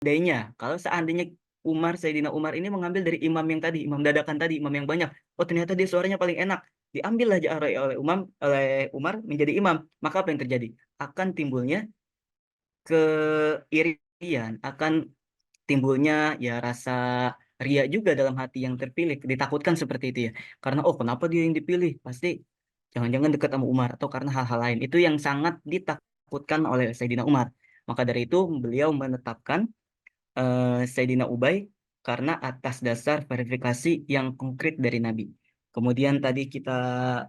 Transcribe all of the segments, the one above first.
kalau seandainya Sayyidina Umar ini mengambil dari imam yang tadi, imam dadakan tadi, imam yang banyak. Oh, ternyata dia suaranya paling enak. Diambillah oleh Umar menjadi imam. Maka apa yang terjadi? Akan timbulnya keirian, akan timbulnya ya rasa ria juga dalam hati yang terpilih. Ditakutkan seperti itu ya. Karena oh, kenapa dia yang dipilih? Pasti jangan-jangan dekat sama Umar atau karena hal-hal lain. Itu yang sangat ditakutkan oleh Sayyidina Umar. Maka dari itu beliau menetapkan Sayyidina Ubay karena atas dasar verifikasi yang konkret dari Nabi. Kemudian tadi kita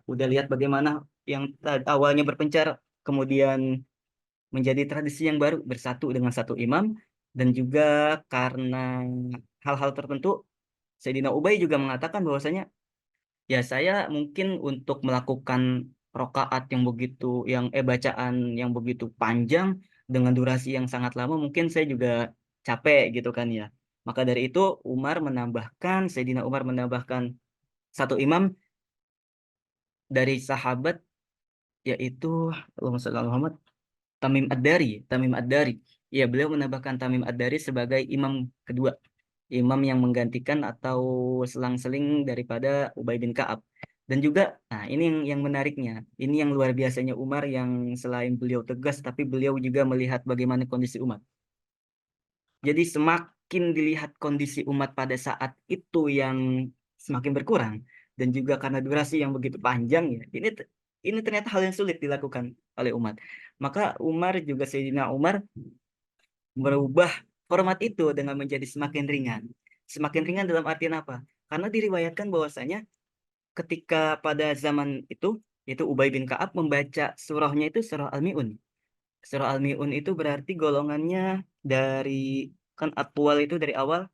udah lihat bagaimana yang awalnya berpencar, kemudian menjadi tradisi yang baru bersatu dengan satu imam, dan juga karena hal-hal tertentu, Sayyidina Ubay juga mengatakan bahwasanya ya saya mungkin untuk melakukan rokaat yang begitu, bacaan yang begitu panjang dengan durasi yang sangat lama, mungkin saya juga capek gitu kan ya. Maka dari itu Sayyidina Umar menambahkan satu imam dari sahabat, yaitu Allahumma shalli ala Muhammad, Tamim Ad-Dari. Ya, beliau menambahkan Tamim Ad-Dari sebagai imam kedua, imam yang menggantikan atau selang-seling daripada Ubay bin Ka'ab. Dan juga, nah ini yang menariknya, ini yang luar biasanya Umar, yang selain beliau tegas, tapi beliau juga melihat bagaimana kondisi umat. Jadi semakin dilihat kondisi umat pada saat itu yang semakin berkurang, dan juga karena durasi yang begitu panjang ya, ini ternyata hal yang sulit dilakukan oleh umat. Maka Sayyidina Umar merubah format itu dengan menjadi semakin ringan. Semakin ringan dalam artian apa? Karena diriwayatkan bahwasanya ketika pada zaman itu Ubay bin Ka'ab membaca surahnya itu surah Al-Mi'un. Surah Al-Mi'un itu berarti golongannya dari, kan Atwal itu dari awal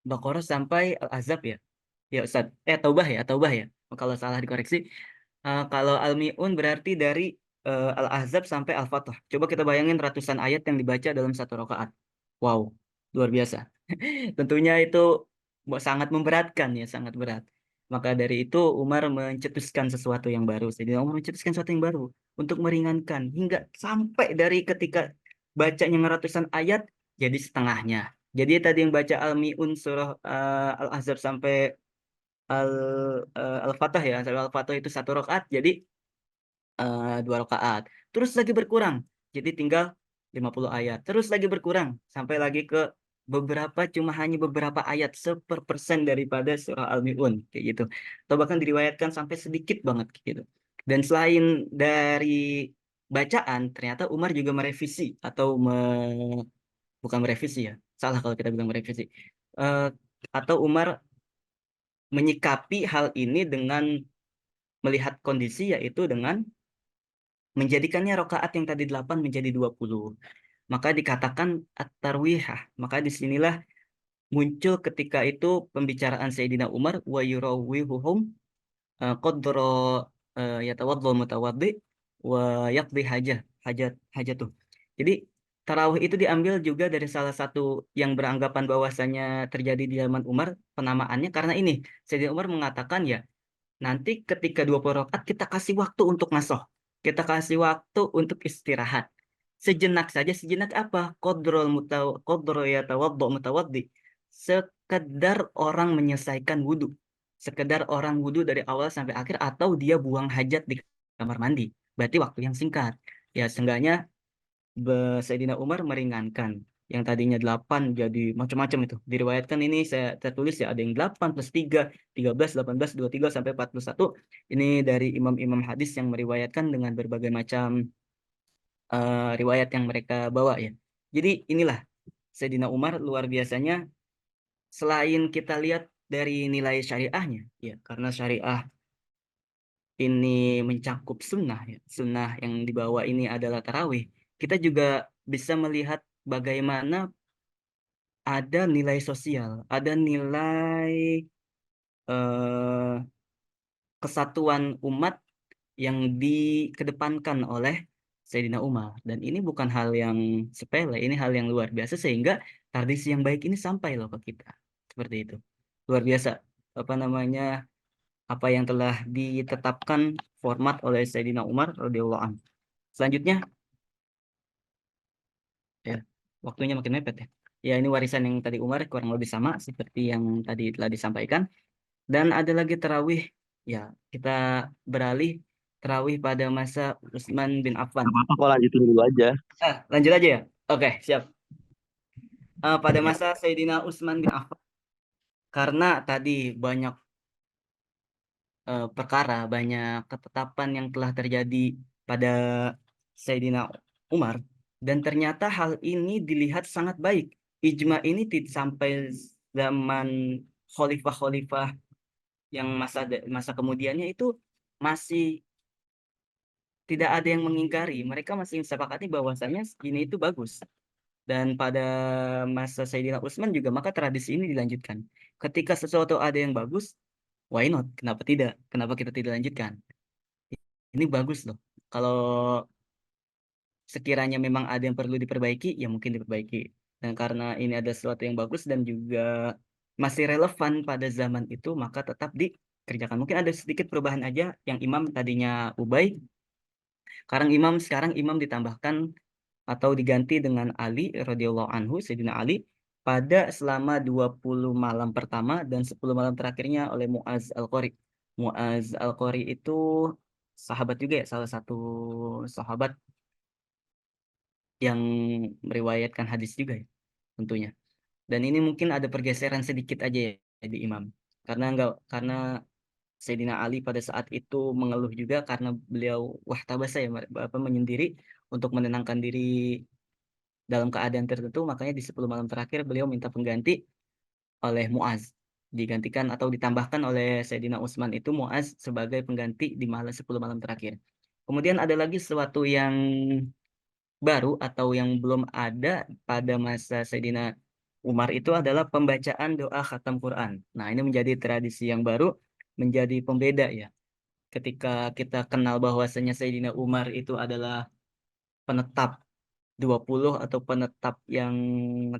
Baqarah sampai Al-Ahzab ya. Ya Ustaz, Taubah ya. Kalau salah dikoreksi. Kalau Al-Mi'un berarti dari Al-Ahzab sampai Al-Fatah. Coba kita bayangin ratusan ayat yang dibaca dalam satu rakaat. Wow, luar biasa. Tentunya itu sangat memberatkan ya, sangat berat. Maka dari itu Umar mencetuskan sesuatu yang baru. Jadi Umar mencetuskan sesuatu yang baru untuk meringankan hingga sampai dari ketika bacanya ratusan ayat jadi setengahnya. Jadi tadi yang baca Al-Mi'un surah Al-Ahzab sampai Al Al-Fatah ya, sampai Al-Fatah itu satu rakaat, jadi dua rakaat. Terus lagi berkurang, jadi tinggal 50 ayat. Terus lagi berkurang, sampai lagi ke hanya beberapa ayat, 1% daripada surah Al-Mi'un, kayak gitu. Atau bahkan diriwayatkan sampai sedikit banget, kayak gitu. Dan selain dari bacaan, ternyata Umar juga merevisi, bukan merevisi ya, salah kalau kita bilang merevisi. Eh, atau Umar menyikapi hal ini dengan melihat kondisi, yaitu dengan menjadikannya rokaat yang tadi 8 menjadi 20. Maka dikatakan at-tarwihah. Maka disinilah muncul ketika itu pembicaraan Sayyidina Umar wa yurawwihuhum qadra yatawaddu mutawaddi wa yaqdi hajatuh. Jadi tarawih itu diambil juga dari salah satu yang beranggapan bahwasanya terjadi di zaman Umar, penamaannya karena ini Sayyidina Umar mengatakan ya, nanti ketika 20 rakaat kita kasih waktu untuk ngasoh. Kita kasih waktu untuk istirahat. Sejenak saja, sejenak apa? Qadrul yatawaddu mutawaddi. Sekedar orang menyelesaikan wudhu. Sekedar orang wudhu dari awal sampai akhir, atau dia buang hajat di kamar mandi. Berarti waktu yang singkat. Ya, seenggaknya Sayyidina Umar meringankan. Yang tadinya 8 jadi macam-macam itu. Diriwayatkan ini saya tertulis ya, ada yang 8 plus 3, 13, 18, 23, sampai 41. Ini dari imam-imam hadis yang meriwayatkan dengan berbagai macam riwayat yang mereka bawa ya. Jadi inilah Sayyidina Umar luar biasanya, selain kita lihat dari nilai syariahnya, ya karena syariah ini mencakup sunnah ya. Sunnah yang dibawa ini adalah tarawih. Kita juga bisa melihat bagaimana ada nilai sosial, ada nilai eh, kesatuan umat yang dikedepankan oleh Sayyidina Umar. Dan ini bukan hal yang sepele, ini hal yang luar biasa, sehingga tradisi yang baik ini sampai loh ke kita. Seperti itu. Luar biasa apa namanya, apa yang telah ditetapkan format oleh Sayyidina Umar radhiyallahu anhu. Selanjutnya ya, waktunya makin mepet ya. Ya, ini warisan yang tadi Umar kurang lebih sama seperti yang tadi telah disampaikan. Dan ada lagi tarawih. Ya, kita beralih tarawih pada masa Utsman bin Affan. Gak apa-apa kok, lanjutin dulu aja. Lanjut aja ya. Oke, siap. Pada Ya. masa Sayyidina Utsman bin Affan, karena tadi banyak perkara, banyak ketetapan yang telah terjadi pada Sayyidina Umar, dan ternyata hal ini dilihat sangat baik. Ijma ini sampai zaman khalifah-khalifah yang masa kemudiannya itu masih tidak ada yang mengingkari. Mereka masih sepakati bahwasanya ini itu bagus. Dan pada masa Sayyidina Utsman juga maka tradisi ini dilanjutkan. Ketika sesuatu ada yang bagus, why not? Kenapa tidak? Kenapa kita tidak lanjutkan? Ini bagus loh. Kalau sekiranya memang ada yang perlu diperbaiki, ya mungkin diperbaiki. Dan karena ini ada sesuatu yang bagus dan juga masih relevan pada zaman itu, maka tetap dikerjakan. Mungkin ada sedikit perubahan aja yang imam tadinya Ubay, sekarang imam ditambahkan atau diganti dengan Ali radhiyallahu anhu, Sayyidina Ali, pada selama 20 malam pertama dan 10 malam terakhirnya oleh Muaz Al-Qari. Muaz Al-Qari itu sahabat juga ya, salah satu sahabat yang meriwayatkan hadis juga ya, tentunya. Dan ini mungkin ada pergeseran sedikit aja ya di imam. Karena Sayyidina Ali pada saat itu mengeluh juga karena beliau wah tabasa ya, menyendiri untuk menenangkan diri dalam keadaan tertentu, makanya di 10 malam terakhir beliau minta pengganti oleh Muaz. Digantikan atau ditambahkan oleh Sayyidina Utsman itu Muaz sebagai pengganti di malam 10 malam terakhir. Kemudian ada lagi sesuatu yang baru atau yang belum ada pada masa Sayyidina Umar itu adalah pembacaan doa khatam Quran. Nah, ini menjadi tradisi yang baru, menjadi pembeda ya. Ketika kita kenal bahwasanya Sayyidina Umar itu adalah penetap 20 atau penetap yang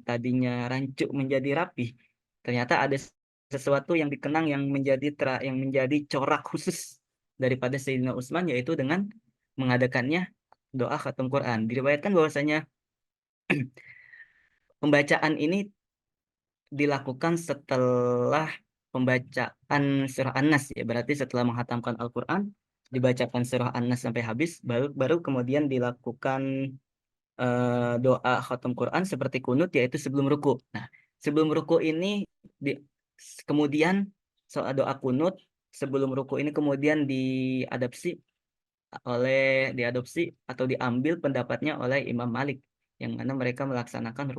tadinya rancuk menjadi rapih, ternyata ada sesuatu yang dikenang yang yang menjadi corak khusus daripada Sayyidina Utsman, yaitu dengan mengadakannya doa khatam Quran. Diriwayatkan bahwasanya pembacaan ini dilakukan setelah pembacaan surah An-Nas ya, berarti setelah menghatamkan Al-Quran dibacakan surah An-Nas sampai habis, baru baru kemudian dilakukan doa khatam Quran seperti kunut, yaitu sebelum ruku. Nah, sebelum ruku ini di, kemudian soal doa kunut sebelum ruku ini kemudian oleh diadopsi atau diambil pendapatnya oleh Imam Malik, yang mana mereka melaksanakan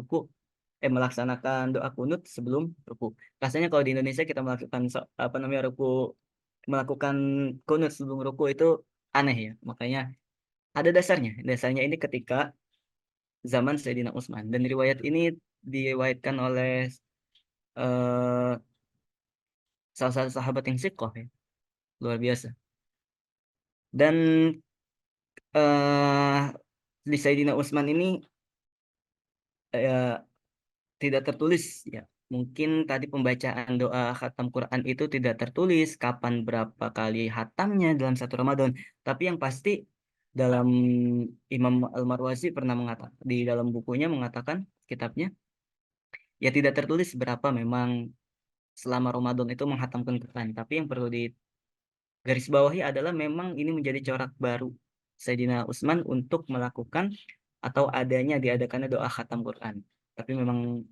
doa kunut sebelum ruku. Rasanya kalau di Indonesia kita melakukan apa namanya melakukan kunut sebelum ruku itu aneh ya. Makanya ada dasarnya. Dasarnya ini ketika zaman Sayyidina Utsman, dan riwayat ini diriwayatkan oleh eh, salah satu sahabat yang sikoh ya, luar biasa. Dan eh di Sayyidina Utsman ini eh, tidak tertulis ya. Mungkin tadi pembacaan doa khatam Quran itu tidak tertulis kapan berapa kali hatamnya dalam satu Ramadan. Tapi yang pasti dalam Imam Al-Marwazi pernah mengatakan di dalam bukunya mengatakan kitabnya, ya tidak tertulis berapa memang selama Ramadan itu menghatamkan Quran. Tapi yang perlu digarisbawahi adalah memang ini menjadi corak baru Sayyidina Utsman untuk melakukan atau diadakannya doa khatam Quran. Tapi memang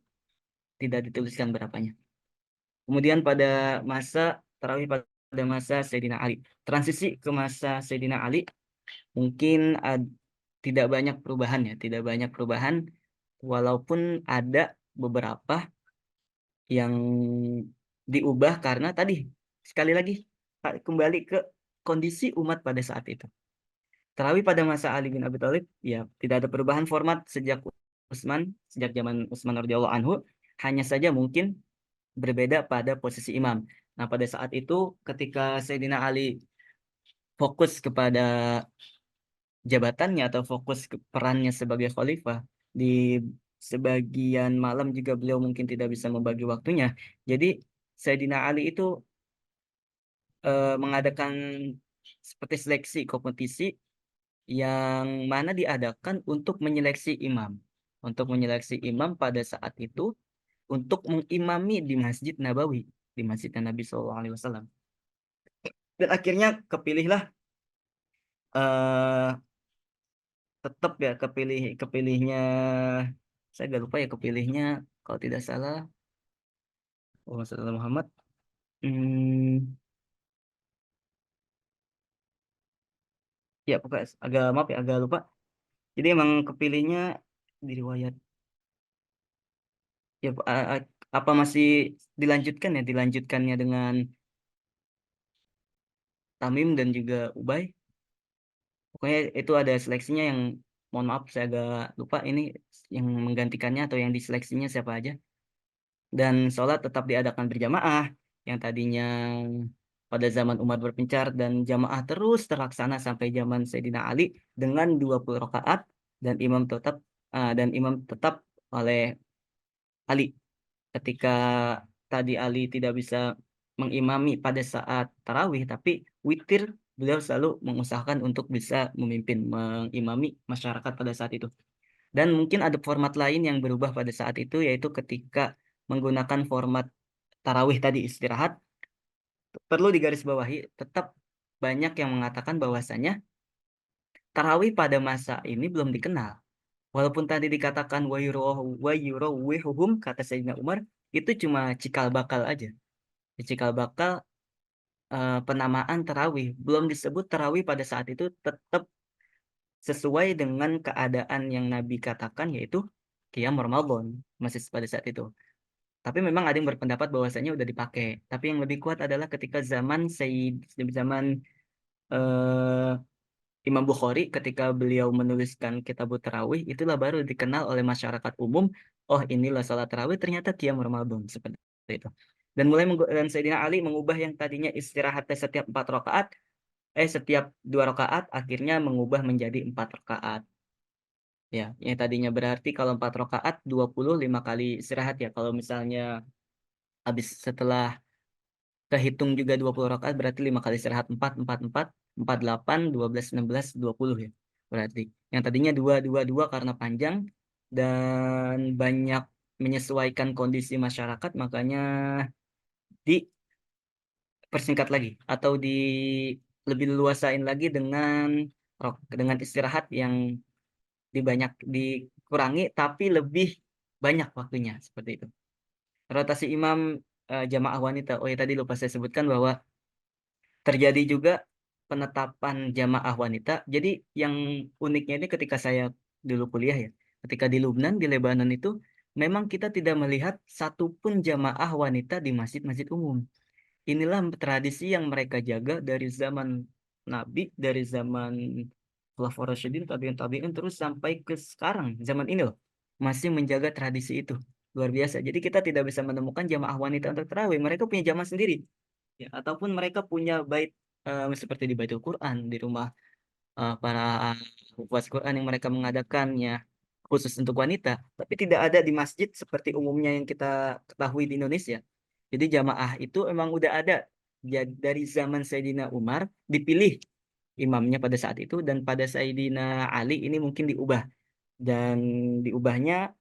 tidak dituliskan berapanya. Kemudian pada masa tarawih pada masa Sayyidina Ali. Transisi ke masa Sayyidina Ali mungkin tidak banyak perubahan ya, tidak banyak perubahan, walaupun ada beberapa yang diubah karena tadi sekali lagi kembali ke kondisi umat pada saat itu. Tarawih pada masa Ali bin Abi Thalib ya tidak ada perubahan format sejak zaman Utsman radhiyallahu anhu, hanya saja mungkin berbeda pada posisi imam. Nah, pada saat itu ketika Sayyidina Ali fokus kepada jabatannya atau fokus ke perannya sebagai khalifah, di sebagian malam juga beliau mungkin tidak bisa membagi waktunya. Jadi Sayyidina Ali itu mengadakan seperti seleksi kompetisi yang mana diadakan untuk menyeleksi imam. untuk menyeleksi imam pada saat itu untuk mengimami di Masjid Nabawi, di Masjid Nabi Shallallahu Alaihi Wasallam. Dan akhirnya kepilihlah eh tetap ya kepilihnya, saya gak lupa ya kepilihnya, kalau tidak salah Muhammad. Hmm, ya pokoknya agak maaf ya agak lupa. Jadi emang kepilihnya di riwayat ya apa masih dilanjutkan ya dilanjutkannya dengan Tamim dan juga Ubay. Pokoknya itu ada seleksinya yang mohon maaf saya agak lupa ini yang menggantikannya atau yang diseleksinya siapa aja. Dan sholat tetap diadakan berjamaah yang tadinya pada zaman Umar berpencar dan jamaah terus terlaksana sampai zaman Sayyidina Ali dengan 20 rakaat dan imam tetap oleh Ali. Ketika tadi Ali tidak bisa mengimami pada saat tarawih, tapi witir beliau selalu mengusahakan untuk bisa memimpin, mengimami masyarakat pada saat itu. Dan mungkin ada format lain yang berubah pada saat itu, yaitu ketika menggunakan format tarawih tadi istirahat, perlu digarisbawahi, tetap banyak yang mengatakan bahwasanya tarawih pada masa ini belum dikenal. Walaupun tadi dikatakan wa yurawwihuhum kata Sayyidina Umar, itu cuma cikal bakal aja. Cikal bakal penamaan tarawih. Belum disebut tarawih pada saat itu tetap sesuai dengan keadaan yang Nabi katakan yaitu qiyam Ramadan masih pada saat itu. Tapi memang ada yang berpendapat bahwasanya udah dipakai. Tapi yang lebih kuat adalah ketika zaman eh, Imam Bukhari ketika beliau menuliskan Kitab Tarawih itulah baru dikenal oleh masyarakat umum. Oh inilah salat tarawih ternyata qiyam Ramadan seperti itu. Dan Sayyidina Ali mengubah yang tadinya istirahatnya setiap 4 rakaat, setiap 2 rakaat akhirnya mengubah menjadi 4 rakaat. Ya, yang tadinya berarti kalau 4 rakaat 25 kali istirahat ya. Kalau misalnya habis setelah kehitung juga 20 rakaat berarti 5 kali istirahat 4 8 12 16 20 ya. Berarti yang tadinya 2 karena panjang dan banyak menyesuaikan kondisi masyarakat makanya dipersingkat lagi atau lebih luasain lagi dengan istirahat yang dikurangi tapi lebih banyak waktunya seperti itu. Rotasi imam jamaah wanita. Oh ya tadi lupa saya sebutkan bahwa terjadi juga penetapan jamaah wanita. Jadi yang uniknya ini ketika saya dulu kuliah ya, ketika di Lubnan, di Lebanon itu, memang kita tidak melihat satupun jamaah wanita di masjid-masjid umum. Inilah tradisi yang mereka jaga dari zaman Nabi, dari zaman Khulafaur Rasyidin, tabi'in, terus sampai ke sekarang, zaman ini loh, masih menjaga tradisi itu. Luar biasa. Jadi kita tidak bisa menemukan jamaah wanita untuk tarawih. Mereka punya jamaah sendiri ya ataupun mereka punya seperti di Baitul Quran di rumah para huffaz Quran yang mereka mengadakannya khusus untuk wanita tapi tidak ada di masjid seperti umumnya yang kita ketahui di Indonesia. Jadi jamaah itu emang udah ada ya, dari zaman Sayyidina Umar dipilih imamnya pada saat itu dan pada Sayyidina Ali ini mungkin diubah dan diubahnya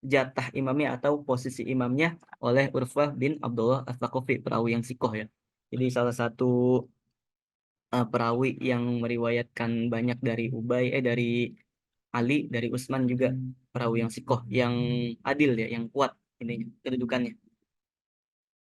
jatah imamnya atau posisi imamnya oleh Urfah bin Abdullah As-Saqafi, perawi yang sikoh ya. Jadi salah satu perawi yang meriwayatkan banyak dari dari Ali, dari Utsman juga perawi yang sikoh, yang adil ya, yang kuat ini kedudukannya.